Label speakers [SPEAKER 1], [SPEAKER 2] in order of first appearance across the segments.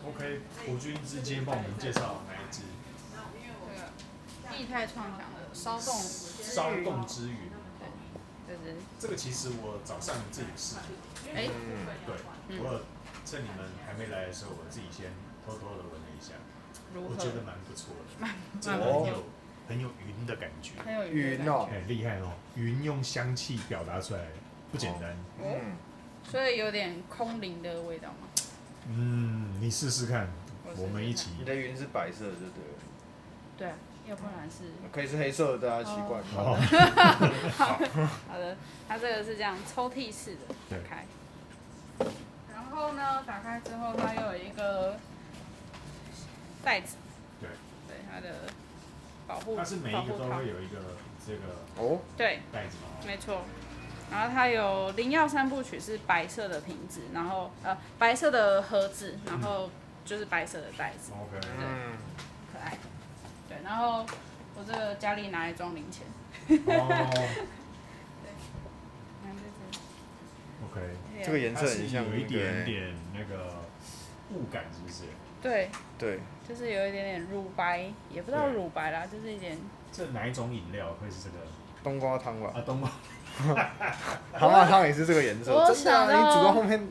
[SPEAKER 1] OK，国军之间帮我们介绍哪一支？
[SPEAKER 2] 这个液态创想的
[SPEAKER 1] 骚动之云。
[SPEAKER 2] 就是
[SPEAKER 1] 这个其实我早上自己试，
[SPEAKER 2] 哎，
[SPEAKER 1] 对，我有趁你们还没来的时候，我自己先偷偷的闻了一下，
[SPEAKER 2] 如何？
[SPEAKER 1] 我觉得蛮不错的，这个很有云的感觉，
[SPEAKER 2] 很有
[SPEAKER 3] 云哦，
[SPEAKER 1] 很厉害哦，云用香气表达出来不简单，
[SPEAKER 2] 所以有点空灵的味道吗？
[SPEAKER 1] 你试试看，我们一起。
[SPEAKER 3] 你的云是白色的，就对了。
[SPEAKER 2] 对啊，要不然是。
[SPEAKER 3] 可以是黑色的，大家习惯。
[SPEAKER 2] 好的，它这个是这样抽屉式的，打开。然后呢，打开之后它又有一个袋子，对，它的保护。
[SPEAKER 1] 它是每一个都会有一个这个
[SPEAKER 2] 对
[SPEAKER 1] 袋子吗？
[SPEAKER 2] 没错。然后它有灵药三部曲是白色的瓶子，然后白色的盒子，然后就是白色的袋子。
[SPEAKER 1] OK，
[SPEAKER 2] 对，可爱。对，然后我这个家里拿来装零钱。
[SPEAKER 1] OK，
[SPEAKER 3] 这个颜色很像
[SPEAKER 1] 有一点点那个雾感，是不是？
[SPEAKER 2] 对，
[SPEAKER 3] 就是
[SPEAKER 2] 有一点点乳白，也不知道乳白啦，就是一点。
[SPEAKER 1] 这哪一种饮料会是这个？
[SPEAKER 3] 冬瓜汤吧。
[SPEAKER 1] 冬瓜。
[SPEAKER 3] 蛤蟆汤也是这个颜色，真的啊！你煮到后面。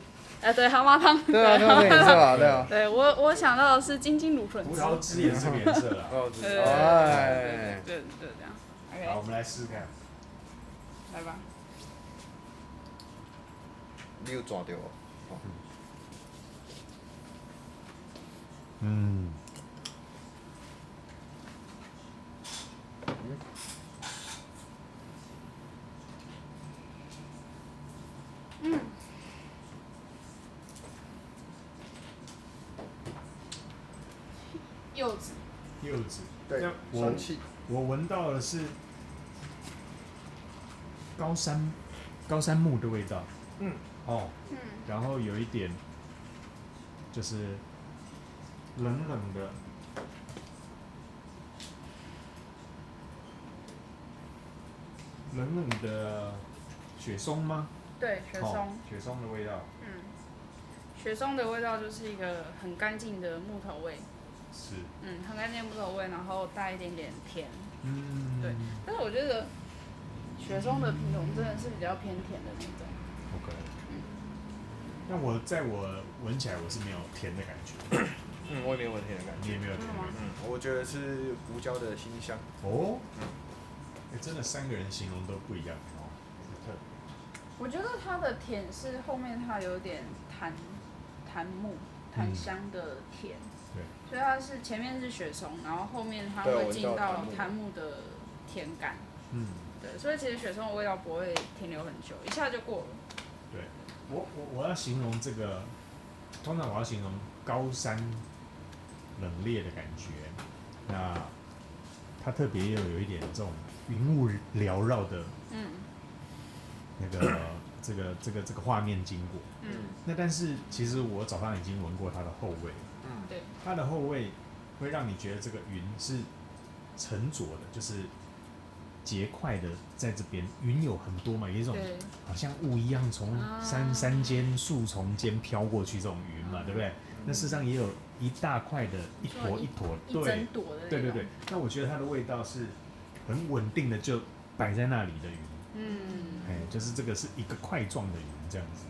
[SPEAKER 2] 对，蛤蟆汤。
[SPEAKER 3] 对啊，就这个颜色啊，对啊。
[SPEAKER 2] 对我想到的是金金芦笋汁。
[SPEAKER 1] 葡萄汁也是这个颜色啦。
[SPEAKER 3] 哎，
[SPEAKER 2] 对，这样。
[SPEAKER 1] 好，我们来试试看。
[SPEAKER 2] 来吧。
[SPEAKER 3] 你有抓到哦。
[SPEAKER 2] 柚子。
[SPEAKER 3] 对，香气。
[SPEAKER 1] 我闻到的是高山木的味道。然后有一点就是冷冷的雪松吗？
[SPEAKER 2] 对，雪松。
[SPEAKER 1] 雪松的味道。
[SPEAKER 2] 雪松的味道就是一个很干净的木头味。
[SPEAKER 1] 是。
[SPEAKER 2] 很干净的木头味，然后带一点点甜。对。但是我觉得雪松的品种真的是比较偏甜的那种。
[SPEAKER 1] OK。那我闻起来我是没有甜的感觉。
[SPEAKER 3] 我也没有甜的感觉。
[SPEAKER 1] 你也没有甜的感觉。
[SPEAKER 3] 我觉得是胡椒的辛香。
[SPEAKER 1] 真的3个人形容都不一样哦。
[SPEAKER 2] 我觉得它的甜是后面它有点檀香的甜。对。所以它是前面是雪松，然后后面它会进到檀木的甜感。对，所以其实雪松的味道不会停留很久，一下就过了。
[SPEAKER 1] 对，我要形容这个，通常我要形容高山冷冽的感觉，那它特别又有一点这种云雾缭绕的，那个这个画面经过，那但是其实我早上已经闻过它的后味，
[SPEAKER 2] 对，
[SPEAKER 1] 它的后味会让你觉得这个云是沉着的，就是结块的在这边，云有很多嘛，有一种好像雾一样从山间树丛间飘过去这种云嘛，对不对？那事实上也有一大块的一坨，
[SPEAKER 2] 一整朵的。
[SPEAKER 1] 对。那我觉得它的味道是很稳定的，就摆在那里的云。就是这个是一个块状的云这样子。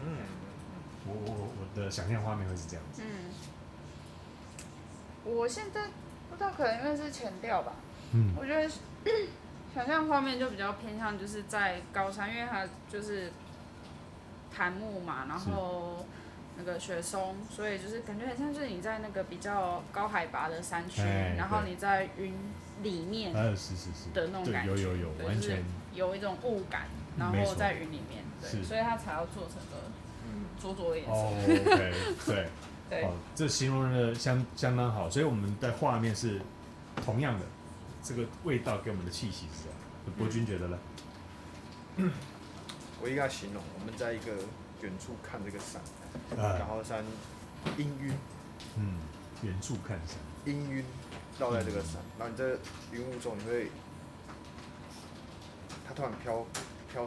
[SPEAKER 1] 我的想象画面会是这样子。
[SPEAKER 2] 我现在不知道，可能因为是前调吧。我觉得想象画面就比较偏向就是在高山，因为它就是檀木嘛，然后那个雪松，所以就是感觉很像是你在那个比较高海拔的山区，然后你在云里面的那种感觉，
[SPEAKER 1] 有完全
[SPEAKER 2] 有一种雾感，然后在云里面，对，所以它才要做成个灼灼的颜色。
[SPEAKER 1] 对，这形容的相当好，所以我们的画面是同样的，这个味道给我们的气息是这样。博君觉得呢？
[SPEAKER 3] 我应该形容，我们在一个远处看这个山，然后山氤氲，
[SPEAKER 1] 远处看山，
[SPEAKER 3] 氤氲绕在这个山，然后你在云雾中，你会，它突然飘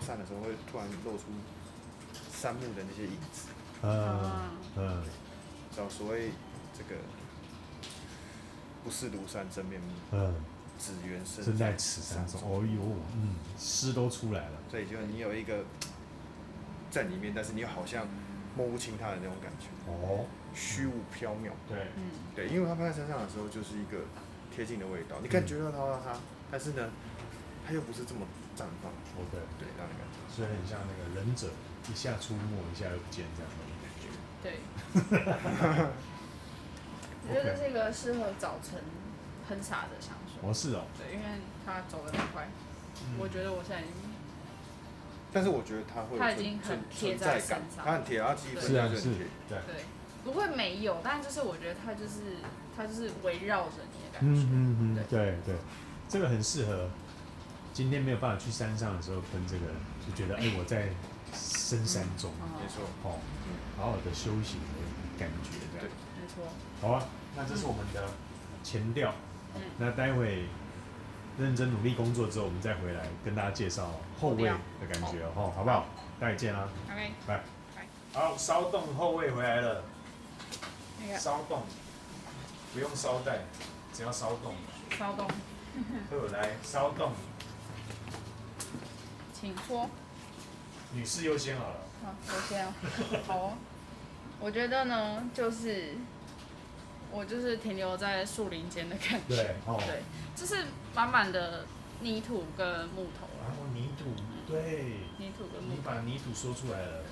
[SPEAKER 3] 散的时候，会突然露出山木的那些影子。
[SPEAKER 1] 知道
[SPEAKER 3] 所谓这个不是庐山真面目，只缘身
[SPEAKER 1] 在此山中。哦呦，诗都出来了。
[SPEAKER 3] 所以就你有一个在里面，但是你又好像摸不清它的那种感觉。虚无缥缈。对，因为它放在身上的时候，就是一个贴近的味道，你感觉到它，但是呢，它又不是这么绽放。对，那种感觉。
[SPEAKER 1] 所以很像那个忍者，一下出没，一下又不见这样的感觉。
[SPEAKER 2] 对。我觉得这是一个适合早晨喷洒的香水。
[SPEAKER 1] 是哦。
[SPEAKER 2] 对，因为它走得很快。我觉得我现在已经。
[SPEAKER 3] 但是我觉得它
[SPEAKER 2] 已经很贴在身上，
[SPEAKER 3] 它很贴，它基本上就很贴。
[SPEAKER 2] 对，不会没有，但就是我觉得它就是围绕着你的感觉。
[SPEAKER 1] 对，这个很适合。今天没有办法去山上的时候喷这个，就觉得我在深山中，
[SPEAKER 3] 没错，
[SPEAKER 1] 好好的休息的感觉，
[SPEAKER 2] 对，没错。
[SPEAKER 1] 好啊，那这是我们的前调，那待会认真努力工作之后，我们再回来跟大家介绍后味的感觉好不好？待会见啦
[SPEAKER 2] ，OK，
[SPEAKER 1] 拜。好，烧冻后味回来了，烧冻不用烧带，只要烧冻。
[SPEAKER 2] 烧冻。
[SPEAKER 1] 来烧冻。
[SPEAKER 2] 请说。
[SPEAKER 1] 女士优先好了。
[SPEAKER 2] 好，我先。好。我觉得呢，我就是停留在树林间的感觉。对，就是满满的泥土跟木头。
[SPEAKER 1] 泥土，对。
[SPEAKER 2] 泥土跟木头。
[SPEAKER 1] 你把泥土说出来了。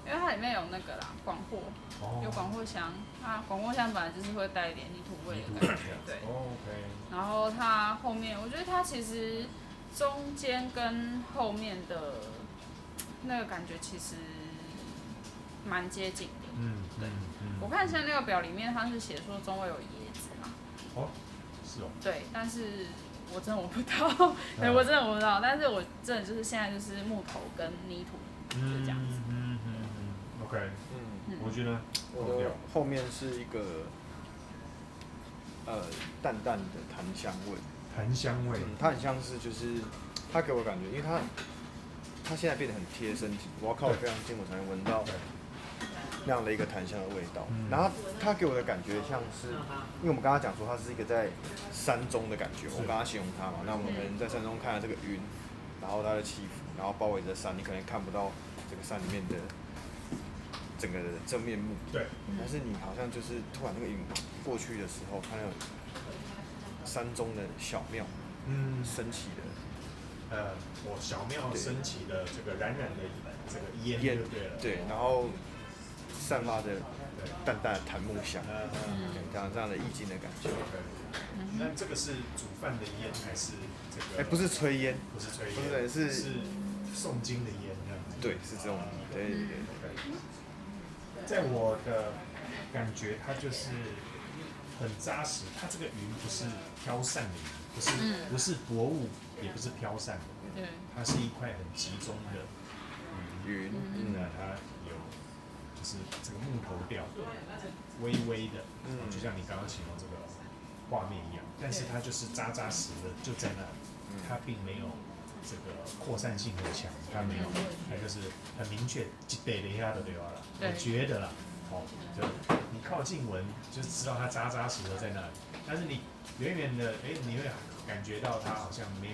[SPEAKER 2] 因为它里面有那个啦，广藿，有广藿香。广藿香本来就是会带一点泥土味的感觉。对。
[SPEAKER 1] OK。
[SPEAKER 2] 然后它后面，我觉得它其实中间跟后面的那个感觉其实蛮接近的。对。我看现在那个表里面，它是写说中味有椰子嘛。
[SPEAKER 1] 是哦。对，
[SPEAKER 2] 但是我真的闻不到，对，我真的闻不到。但是我真的就是现在就是木头跟泥土，就这样子。
[SPEAKER 1] OK。我觉得
[SPEAKER 3] 我的后面是一个淡淡的檀香味。
[SPEAKER 1] 檀香味。
[SPEAKER 3] 它很像是就是它给我感觉，因为它现在变得很贴身体，我要靠得非常近我才能闻到那样的一个檀香的味道。然后它给我的感觉像是，因为我们刚刚讲说它是一个在山中的感觉，我刚刚形容它嘛，那我们可能在山中看到这个云，然后它的起伏，然后包围着山，你可能看不到这个山里面的整个的真面目。
[SPEAKER 1] 对。
[SPEAKER 3] 但是你好像就是突然那个云过去的时候，它有山中的小庙，升起的。
[SPEAKER 1] 小庙升起的这个冉冉的这个烟就对了。
[SPEAKER 3] 对，然后散发着淡淡的檀木香，这样的意境的感觉。
[SPEAKER 1] 那这个是煮饭的烟还是这个？
[SPEAKER 3] 不是炊烟，
[SPEAKER 1] 不是炊烟，是诵经的烟这样子。
[SPEAKER 3] 对，是这种。对。
[SPEAKER 1] 在我的感觉，它就是很扎实。它这个云不是飘散的云，不是薄雾，也不是飘散的，它是一块很集中的云。那它有就是这个木头调，微微的，就像你刚刚形容这个画面一样。但是它就是扎扎实的就在那里，它并没有这个扩散性很强，它没有，它就是很明确，一对的一下就对了。我觉得啦，就你靠近闻就知道它扎扎实的在那里，但是你远远的，你会感觉到它好像没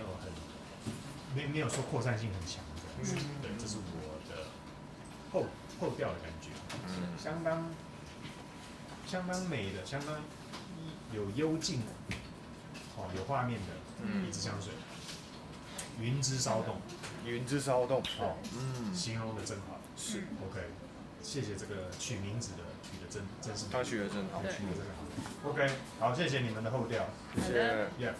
[SPEAKER 1] 有说扩散性很强的。对，这是我的后调的感觉，相当美的，相当有幽静，有画面的一支香水。云之骚动，形容的真好。是 OK， 谢谢这个取名字的取的真是。
[SPEAKER 3] 他取的真好，
[SPEAKER 1] 取的真好。OK， 好，谢谢你们的后调，
[SPEAKER 3] 谢谢。
[SPEAKER 1] Yeah。